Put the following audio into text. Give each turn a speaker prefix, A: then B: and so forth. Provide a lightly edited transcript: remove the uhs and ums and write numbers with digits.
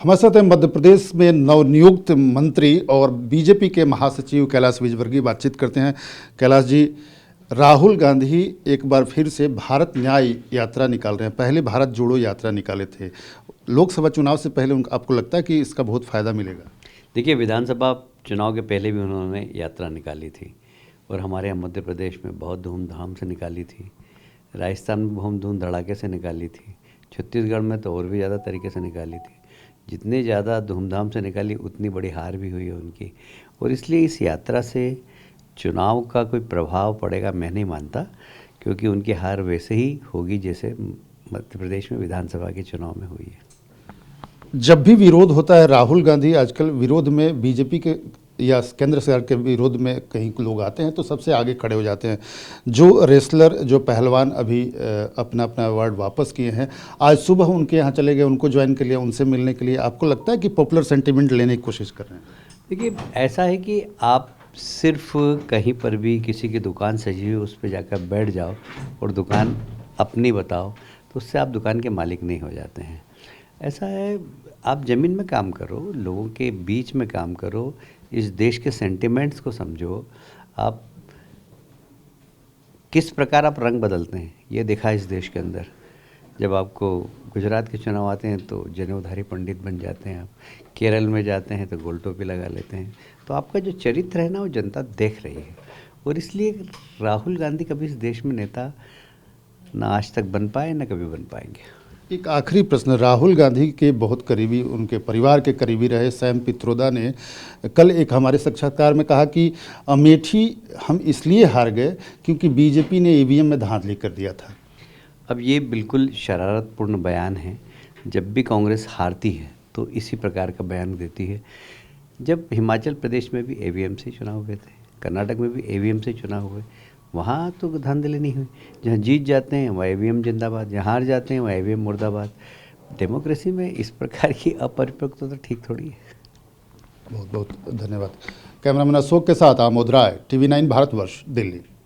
A: हमारे साथ हैं मध्य प्रदेश में नवनियुक्त मंत्री और बीजेपी के महासचिव कैलाश विजयवर्गीय। बातचीत करते हैं। कैलाश जी, राहुल गांधी एक बार फिर से भारत न्याय यात्रा निकाल रहे हैं। पहले भारत जोड़ो यात्रा निकाले थे। लोकसभा चुनाव से पहले आपको लगता है कि इसका बहुत फ़ायदा मिलेगा?
B: देखिए, विधानसभा चुनाव के पहले भी उन्होंने यात्रा निकाली थी और हमारे यहाँ मध्य प्रदेश में बहुत धूमधाम से निकाली थी। राजस्थान में बहुत धूम धड़ाके से निकाली थी। छत्तीसगढ़ में तो और भी ज़्यादा तरीके से निकाली थी। जितने ज़्यादा धूमधाम से निकाली उतनी बड़ी हार भी हुई है उनकी। और इसलिए इस यात्रा से चुनाव का कोई प्रभाव पड़ेगा मैं नहीं मानता, क्योंकि उनकी हार वैसे ही होगी जैसे मध्य प्रदेश में विधानसभा के चुनाव में हुई है।
A: जब भी विरोध होता है, राहुल गांधी आजकल विरोध में बीजेपी के या केंद्र सरकार के विरोध में कहीं लोग आते हैं तो सबसे आगे खड़े हो जाते हैं। जो रेसलर, जो पहलवान अभी अपना अपना अवार्ड वापस किए हैं, आज सुबह उनके यहाँ चले गए, उनको ज्वाइन कर लिया, उनसे मिलने के लिए। आपको लगता है कि पॉपुलर सेंटिमेंट लेने की कोशिश कर रहे हैं?
B: देखिए, ऐसा है कि आप सिर्फ कहीं पर भी किसी की दुकान सजी हुई उस पर जाकर बैठ जाओ और दुकान अपनी बताओ तो उससे आप दुकान के मालिक नहीं हो जाते हैं। ऐसा है, आप ज़मीन में काम करो, लोगों के बीच में काम करो, इस देश के सेंटिमेंट्स को समझो। आप किस प्रकार आप रंग बदलते हैं ये देखा इस देश के अंदर। जब आपको गुजरात के चुनाव आते हैं तो जनेऊधारी पंडित बन जाते हैं आप, केरल में जाते हैं तो गोल टोपी लगा लेते हैं। तो आपका जो चरित्र है ना, वो जनता देख रही है। और इसलिए राहुल गांधी कभी इस देश में नेता ना आज तक बन पाए, ना कभी बन पाएंगे।
A: एक आखिरी प्रश्न, राहुल गांधी के बहुत करीबी, उनके परिवार के करीबी रहे सैम पित्रोदा ने कल एक हमारे साक्षात्कार में कहा कि अमेठी हम इसलिए हार गए क्योंकि बीजेपी ने ईवीएम में धांधली कर दिया था।
B: अब ये बिल्कुल शरारतपूर्ण बयान है। जब भी कांग्रेस हारती है तो इसी प्रकार का बयान देती है। जब हिमाचल प्रदेश में भी ईवीएम से चुनाव हुए थे, कर्नाटक में भी ईवीएम से चुनाव हुए, वहाँ तो धांधली नहीं हुई। जहाँ जीत जाते हैं वहाँ ईवीएम जिंदाबाद, जहाँ हार जाते हैं वहाँ ईवीएम मुर्दाबाद। डेमोक्रेसी में इस प्रकार की अपरिपक्वता तो ठीक थोड़ी है।
A: बहुत बहुत धन्यवाद। कैमरामैन अशोक के साथ आमोद राय, TV9 भारतवर्ष, दिल्ली।